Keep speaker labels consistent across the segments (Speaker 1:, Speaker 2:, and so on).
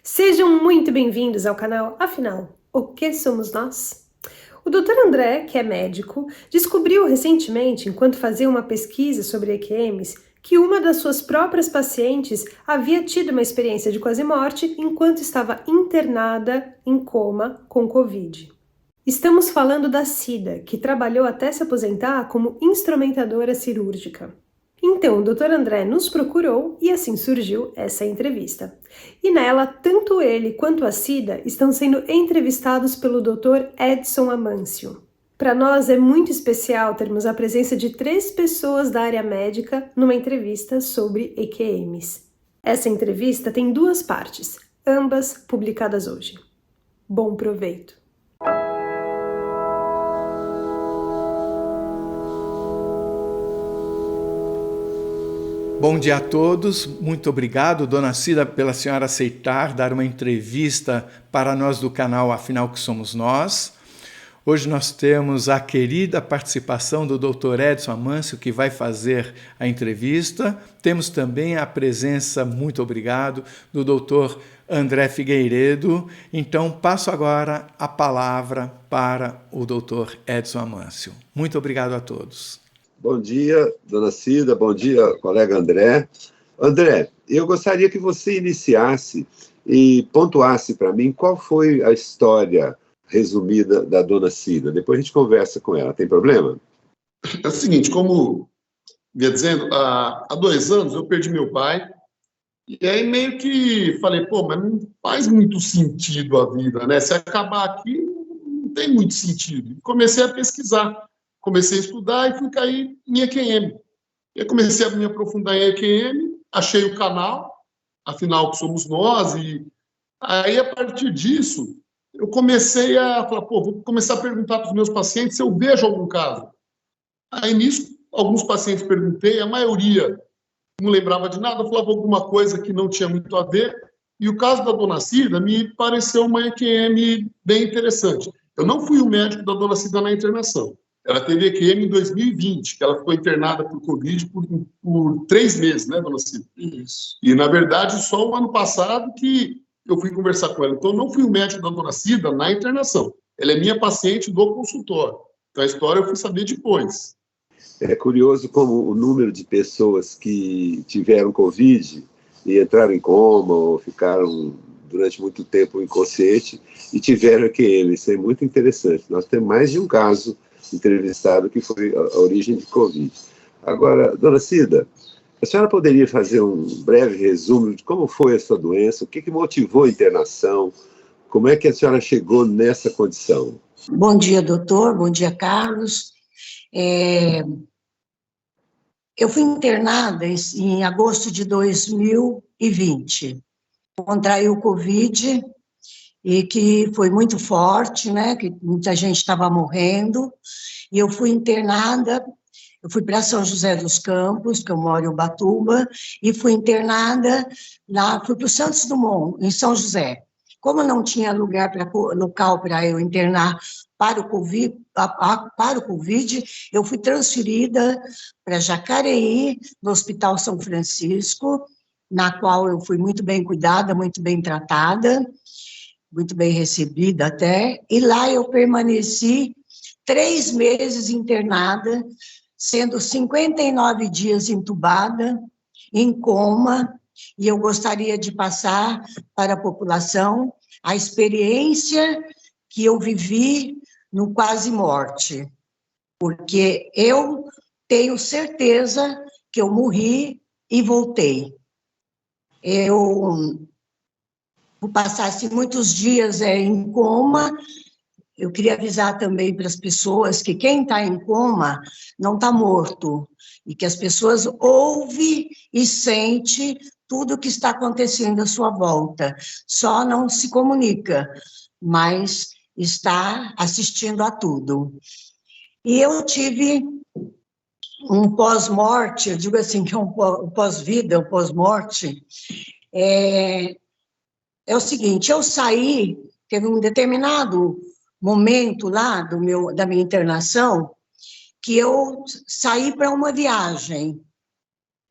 Speaker 1: Sejam muito bem-vindos ao canal Afinal, o que somos nós? O Dr. André, que é médico, descobriu recentemente, enquanto fazia uma pesquisa sobre EQMs, que uma das suas próprias pacientes havia tido uma experiência de quase morte enquanto estava internada em coma com Covid. Estamos falando da Cida, que trabalhou até se aposentar como instrumentadora cirúrgica. Então, o Dr. André nos procurou e assim surgiu essa entrevista. E nela, tanto ele quanto a Cida estão sendo entrevistados pelo Dr. Edson Amâncio. Para nós é muito especial termos a presença de 3 pessoas da área médica numa entrevista sobre EQMs. Essa entrevista tem 2 partes, ambas publicadas hoje. Bom proveito!
Speaker 2: Bom dia a todos, muito obrigado, Dona Cida, pela senhora aceitar dar uma entrevista para nós do canal Afinal que Somos Nós. Hoje nós temos a querida participação do Dr. Edson Amâncio, que vai fazer a entrevista. Temos também a presença, muito obrigado, do Dr. André Figueiredo. Então, passo agora a palavra para o Dr. Edson Amâncio. Muito obrigado a todos.
Speaker 3: Bom dia, Dona Cida, bom dia, colega André. André, eu gostaria que você iniciasse e pontuasse para mim qual foi a história resumida da Dona Cida. Depois a gente conversa com ela, tem problema?
Speaker 4: É o seguinte, como ia dizendo, há 2 anos eu perdi meu pai, e aí meio que falei, mas não faz muito sentido a vida, né? Se acabar aqui, não tem muito sentido. Comecei a pesquisar, comecei a estudar e fui cair em EQM. Eu comecei a me aprofundar em EQM, achei o canal, Afinal que Somos Nós, e aí a partir disso eu comecei a falar, vou começar a perguntar para os meus pacientes se eu vejo algum caso. Aí nisso, alguns pacientes perguntei, a maioria não lembrava de nada, falava alguma coisa que não tinha muito a ver, e o caso da Dona Cida me pareceu uma EQM bem interessante. Eu não fui o médico da Dona Cida na internação. Ela teve EQM em 2020, que ela ficou internada por Covid por 3 meses, né, Dona Cida? Isso. E, na verdade, só o ano passado que eu fui conversar com ela. Então, eu não fui o médico da Dona Cida na internação. Ela é minha paciente do consultório. Então, a história eu fui saber depois.
Speaker 3: É curioso como o número de pessoas que tiveram Covid e entraram em coma ou ficaram durante muito tempo inconsciente e tiveram EQM. Isso é muito interessante. Nós temos mais de um caso entrevistado que foi a origem de Covid. Agora, Dona Cida, a senhora poderia fazer um breve resumo de como foi a sua doença, o que motivou a internação, como é que a senhora chegou nessa condição?
Speaker 5: Bom dia, doutor, bom dia, Carlos. Eu fui internada em agosto de 2020, contraí o Covid, e que foi muito forte, né, que muita gente estava morrendo, e eu fui internada, eu fui para São José dos Campos, que eu moro em Ubatuba, e fui internada fui para o Santos Dumont, em São José. Como não tinha local para eu internar para o COVID, eu fui transferida para Jacareí, no Hospital São Francisco, na qual eu fui muito bem cuidada, muito bem tratada, muito bem recebida até, e lá eu permaneci 3 meses internada, sendo 59 dias entubada, em coma, e eu gostaria de passar para a população a experiência que eu vivi no quase morte, porque eu tenho certeza que eu morri e voltei. Eu passasse muitos dias em coma. Eu queria avisar também para as pessoas que quem está em coma não está morto, e que as pessoas ouvem e sentem tudo o que está acontecendo à sua volta, só não se comunica, mas está assistindo a tudo. E eu tive um pós-morte, eu digo assim, que é um pós-vida, um pós-morte. É o seguinte, eu saí, teve um determinado momento lá da minha internação, que eu saí para uma viagem.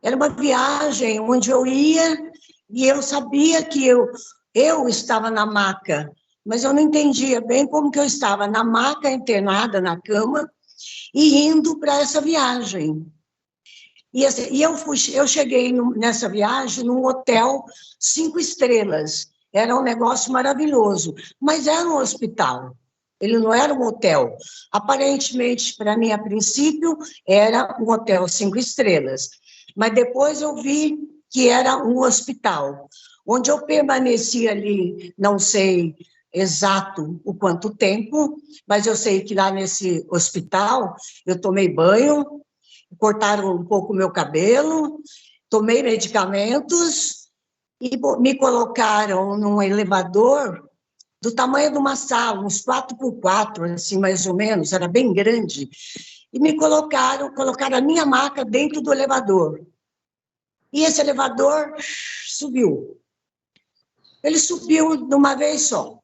Speaker 5: Era uma viagem onde eu ia, e eu sabia que eu eu estava na maca, mas eu não entendia bem como que eu estava na maca, internada na cama, e indo para essa viagem. E, assim, eu cheguei nessa viagem num hotel 5 estrelas. Era um negócio maravilhoso, mas era um hospital. Ele não era um hotel. Aparentemente, para mim, a princípio, era um hotel 5 estrelas. Mas depois eu vi que era um hospital, onde eu permaneci ali, não sei exato o quanto tempo, mas eu sei que lá nesse hospital eu tomei banho, cortaram um pouco o meu cabelo, tomei medicamentos e me colocaram num elevador do tamanho de uma sala, uns 4x4, assim, mais ou menos, era bem grande, e me colocaram a minha maca dentro do elevador. E esse elevador subiu. Ele subiu de uma vez só.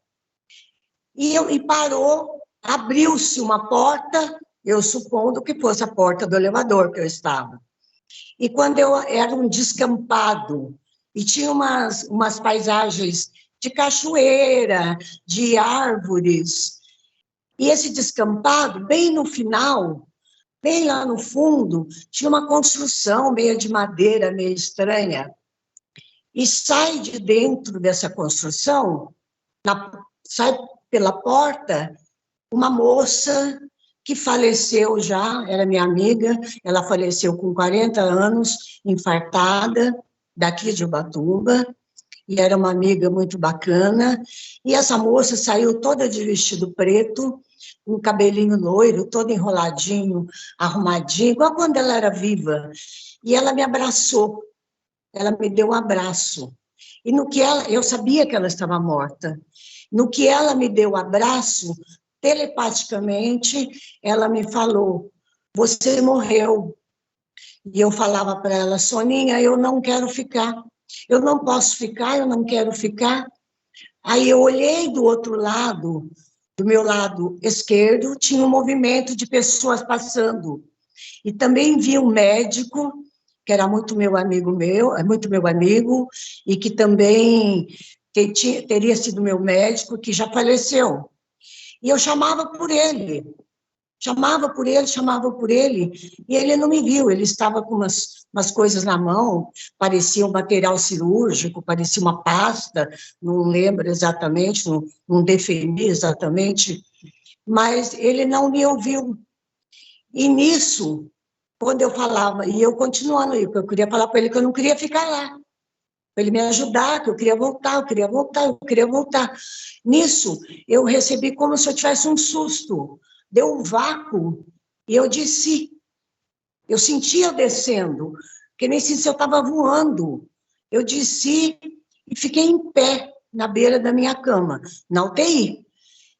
Speaker 5: E parou, abriu-se uma porta, eu supondo que fosse a porta do elevador que eu estava. E quando eu era um descampado, e tinha umas paisagens de cachoeira, de árvores, e esse descampado, bem no final, bem lá no fundo, tinha uma construção meio de madeira, meio estranha, e sai de dentro dessa construção, sai pela porta, uma moça que faleceu já, era minha amiga, ela faleceu com 40 anos, infartada, daqui de Ubatuba, e era uma amiga muito bacana, e essa moça saiu toda de vestido preto, com cabelinho loiro, todo enroladinho, arrumadinho, igual quando ela era viva, e ela me abraçou, ela me deu um abraço, e no que eu sabia que ela estava morta, no que ela me deu o abraço, telepaticamente, ela me falou, você morreu. E eu falava para ela, Soninha, eu não quero ficar. Eu não posso ficar, eu não quero ficar. Aí eu olhei do outro lado, do meu lado esquerdo, tinha um movimento de pessoas passando. E também vi um médico, que era muito meu amigo, e que também teria sido meu médico, que já faleceu. E eu chamava por ele, e ele não me viu, ele estava com umas coisas na mão, parecia um material cirúrgico, parecia uma pasta, não lembro exatamente, não defini exatamente, mas ele não me ouviu. E nisso, quando eu falava, e eu continuando aí, porque eu queria falar para ele que eu não queria ficar lá, para ele me ajudar, que eu queria voltar. Nisso, eu recebi como se eu tivesse um susto, deu um vácuo, e eu desci. Eu sentia descendo, que nem se eu estava voando. Eu desci e fiquei em pé, na beira da minha cama, na UTI.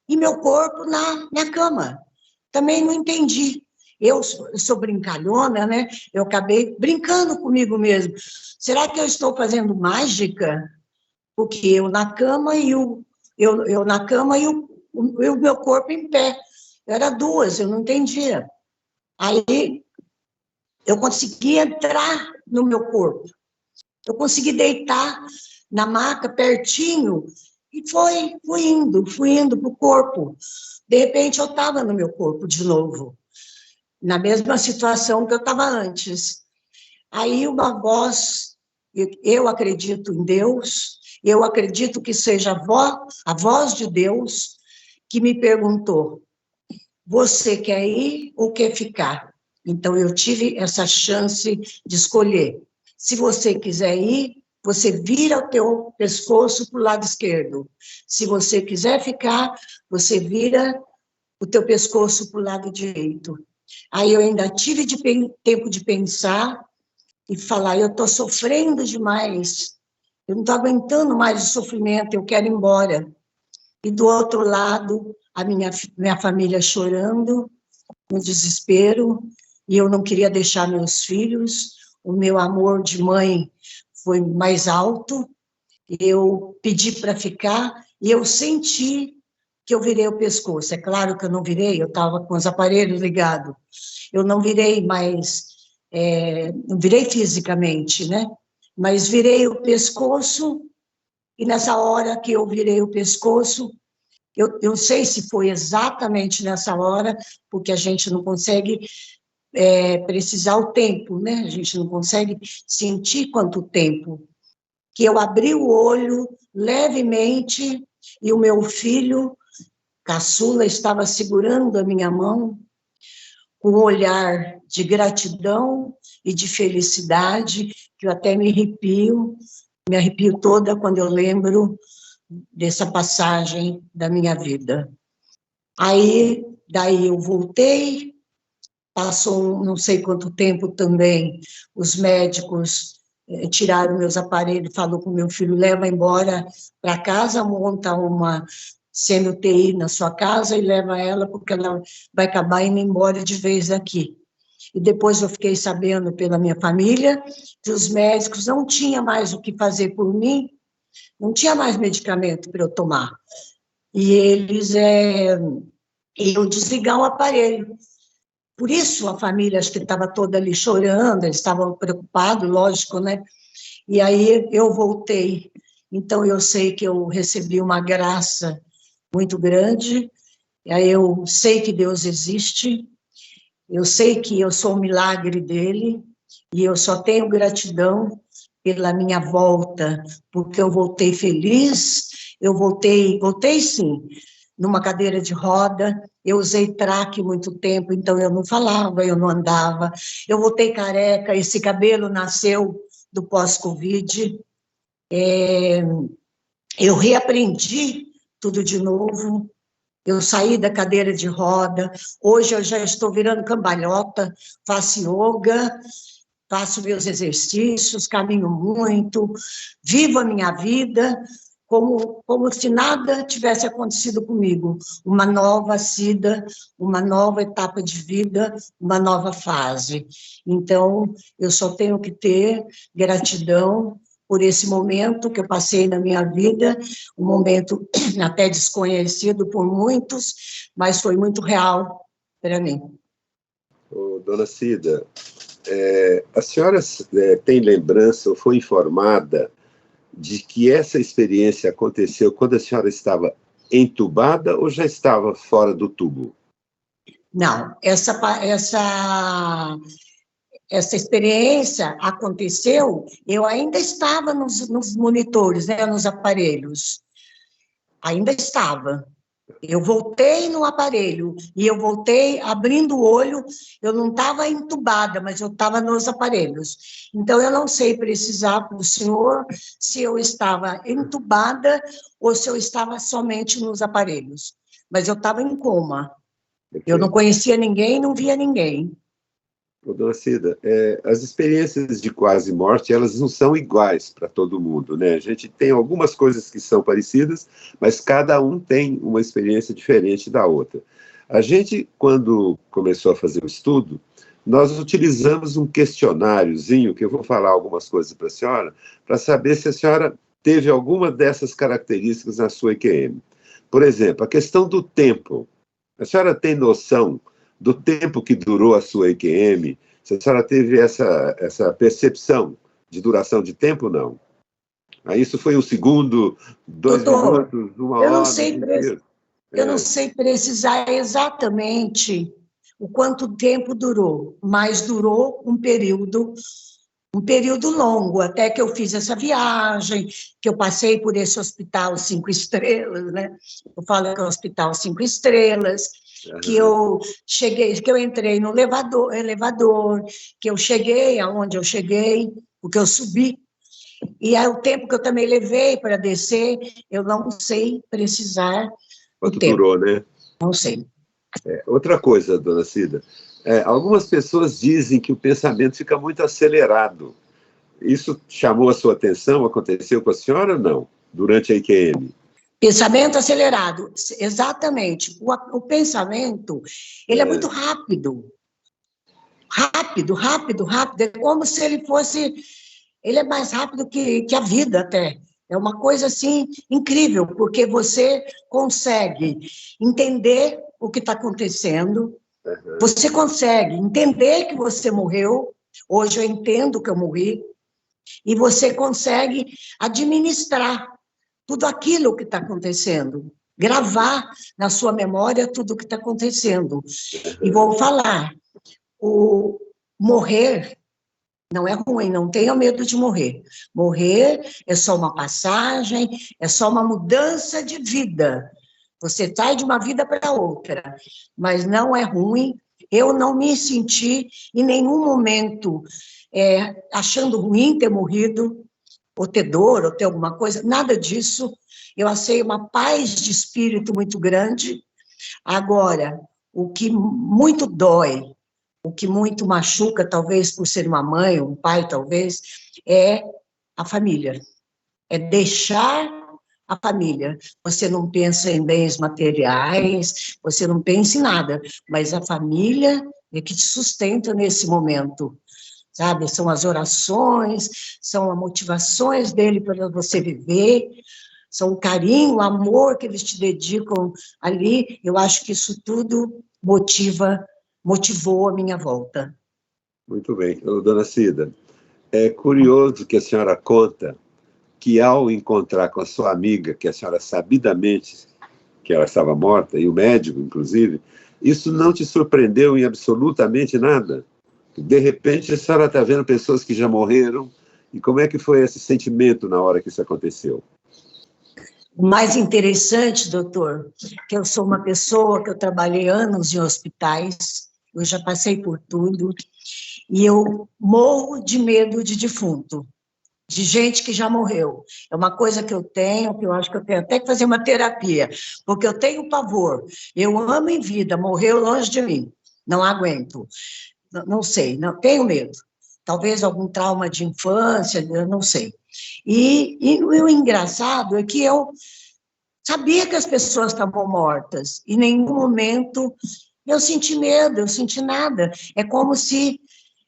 Speaker 5: E meu corpo na minha cama. Também não entendi. Eu sou brincalhona, né? Eu acabei brincando comigo mesmo. Será que eu estou fazendo mágica? Porque eu na cama e o meu corpo em pé. Era duas, eu não entendia. Aí eu consegui entrar no meu corpo. Eu consegui deitar na maca pertinho e fui indo para o corpo. De repente eu estava no meu corpo de novo, na mesma situação que eu estava antes. Aí uma voz, eu acredito em Deus, eu acredito que seja a voz de Deus, que me perguntou, você quer ir ou quer ficar? Então, eu tive essa chance de escolher. Se você quiser ir, você vira o teu pescoço para o lado esquerdo. Se você quiser ficar, você vira o teu pescoço para o lado direito. Aí eu ainda tive tempo de pensar e falar, eu estou sofrendo demais, eu não estou aguentando mais o sofrimento, eu quero ir embora. E do outro lado, a minha família chorando, no desespero, e eu não queria deixar meus filhos, o meu amor de mãe foi mais alto, eu pedi para ficar, e eu senti que eu virei o pescoço. É claro que eu não virei, eu estava com os aparelhos ligados, eu não virei mais, não virei fisicamente, né? Mas virei o pescoço e nessa hora que eu virei o pescoço, eu sei se foi exatamente nessa hora, porque a gente não consegue precisar o tempo, né? A gente não consegue sentir quanto tempo. Que eu abri o olho levemente e o meu filho, caçula, estava segurando a minha mão com um olhar de gratidão e de felicidade, que eu até me arrepio toda quando eu lembro dessa passagem da minha vida. Daí eu voltei, passou não sei quanto tempo também, os médicos tiraram meus aparelhos, falou com meu filho, leva embora para casa, monta uma CMUTI na sua casa e leva ela, porque ela vai acabar indo embora de vez aqui. E depois eu fiquei sabendo pela minha família que os médicos não tinham mais o que fazer por mim, não tinha mais medicamento para eu tomar. E eles iam desligar o aparelho. Por isso a família, acho que estava toda ali chorando, eles estavam preocupados, lógico, né? E aí eu voltei. Então eu sei que eu recebi uma graça muito grande, e aí eu sei que Deus existe, eu sei que eu sou um milagre dele, e eu só tenho gratidão pela minha volta, porque eu voltei feliz, eu voltei sim, numa cadeira de roda, eu usei traque muito tempo, então eu não falava, eu não andava, eu voltei careca, esse cabelo nasceu do pós-Covid, eu reaprendi tudo de novo, eu saí da cadeira de roda, hoje eu já estou virando cambalhota, faço yoga, faço meus exercícios, caminho muito, vivo a minha vida como se nada tivesse acontecido comigo. Uma nova vida, uma nova etapa de vida, uma nova fase. Então, eu só tenho que ter gratidão por esse momento que eu passei na minha vida, um momento até desconhecido por muitos, mas foi muito real para mim.
Speaker 3: Ô, dona Cida, a senhora tem lembrança ou foi informada de que essa experiência aconteceu quando a senhora estava entubada ou já estava fora do tubo?
Speaker 5: Não, essa experiência aconteceu, eu ainda estava nos monitores, né, nos aparelhos, ainda estava. Eu voltei no aparelho, e eu voltei abrindo o olho, eu não estava entubada, mas eu estava nos aparelhos. Então, eu não sei precisar para o senhor se eu estava entubada ou se eu estava somente nos aparelhos. Mas eu estava em coma. Eu não conhecia ninguém, não via ninguém.
Speaker 3: Ô, dona Cida, as experiências de quase morte, elas não são iguais para todo mundo, né? A gente tem algumas coisas que são parecidas, mas cada um tem uma experiência diferente da outra. A gente, quando começou a fazer o estudo, nós utilizamos um questionáriozinho, que eu vou falar algumas coisas para a senhora, para saber se a senhora teve alguma dessas características na sua EQM. Por exemplo, a questão do tempo. A senhora tem noção do tempo que durou a sua EQM? Se a senhora teve essa percepção de duração de tempo, não? Isso foi um segundo, 2
Speaker 5: Doutor,
Speaker 3: minutos, 1 hora,
Speaker 5: eu não sei precisar exatamente o quanto tempo durou, mas durou um período longo, até que eu fiz essa viagem, que eu passei por esse hospital 5 estrelas, né? Eu falo que é um hospital 5 estrelas, que eu cheguei, que eu entrei no elevador, que eu cheguei aonde eu cheguei, porque eu subi, e aí o tempo que eu também levei para descer, eu não sei precisar
Speaker 3: quanto
Speaker 5: o tempo.
Speaker 3: durou, né?
Speaker 5: Não sei.
Speaker 3: Outra coisa, dona Cida, algumas pessoas dizem que o pensamento fica muito acelerado. Isso chamou a sua atenção? Aconteceu com a senhora ou não? Durante a IQM?
Speaker 5: Pensamento acelerado, exatamente. O pensamento, ele é muito rápido. Rápido. É como se ele fosse... Ele é mais rápido que a vida, até. É uma coisa, assim, incrível, porque você consegue entender o que está acontecendo, você consegue entender que você morreu, hoje eu entendo que eu morri, e você consegue administrar tudo aquilo que está acontecendo. Gravar na sua memória tudo o que está acontecendo. E vou falar, o morrer não é ruim, não tenha medo de morrer. Morrer é só uma passagem, é só uma mudança de vida. Você sai de uma vida para outra, mas não é ruim. Eu não me senti em nenhum momento achando ruim ter morrido, ou ter dor, ou ter alguma coisa, nada disso. Eu achei uma paz de espírito muito grande. Agora, o que muito dói, o que muito machuca, talvez por ser uma mãe, um pai, talvez, é a família. É deixar a família. Você não pensa em bens materiais, você não pensa em nada, mas a família é que te sustenta nesse momento, sabe? São as orações, são as motivações dele para você viver, são o carinho, o amor que eles te dedicam ali. Eu acho que isso tudo motivou a minha volta.
Speaker 3: Muito bem. Dona Cida, é curioso que a senhora conta que ao encontrar com a sua amiga, que a senhora sabidamente que ela estava morta, e o médico, inclusive, isso não te surpreendeu em absolutamente nada? De repente, a senhora está vendo pessoas que já morreram, e como é que foi esse sentimento na hora que isso aconteceu?
Speaker 5: O mais interessante, doutor, que eu sou uma pessoa que eu trabalhei anos em hospitais, eu já passei por tudo, e eu morro de medo de defunto, de gente que já morreu. É uma coisa que eu acho que eu tenho até que fazer uma terapia, porque eu tenho pavor. Eu amo em vida, morreu longe de mim, não aguento. Não sei, não tenho medo. Talvez algum trauma de infância, eu não sei. E o engraçado é que eu sabia que as pessoas estavam mortas. Em nenhum momento eu senti medo, eu senti nada. É como se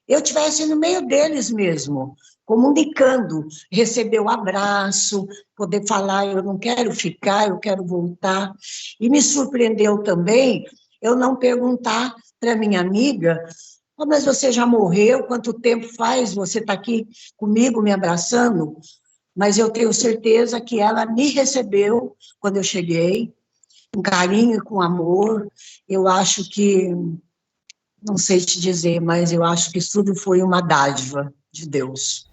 Speaker 5: eu estivesse no meio deles mesmo, comunicando, receber o abraço, poder falar, eu não quero ficar, eu quero voltar. E me surpreendeu também eu não perguntar para minha amiga: oh, mas você já morreu? Quanto tempo faz você está aqui comigo, me abraçando? Mas eu tenho certeza que ela me recebeu quando eu cheguei, com carinho, com amor. Eu acho que, não sei te dizer, mas eu acho que isso tudo foi uma dádiva de Deus.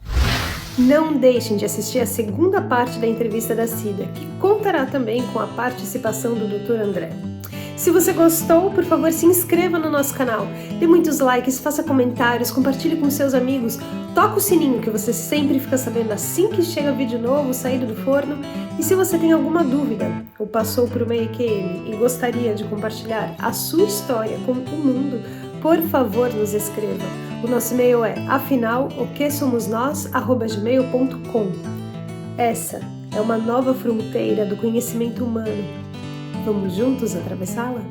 Speaker 1: Não deixem de assistir a segunda parte da entrevista da Cida, que contará também com a participação do Dr. André. Se você gostou, por favor, se inscreva no nosso canal, dê muitos likes, faça comentários, compartilhe com seus amigos, toca o sininho que você sempre fica sabendo assim que chega vídeo novo, saído do forno. E se você tem alguma dúvida ou passou por uma EQM e gostaria de compartilhar a sua história com o mundo, por favor, nos escreva. O nosso e-mail é afinal-o-que-somos-nós@gmail.com. Essa é uma nova fronteira do conhecimento humano. Vamos juntos atravessá-la?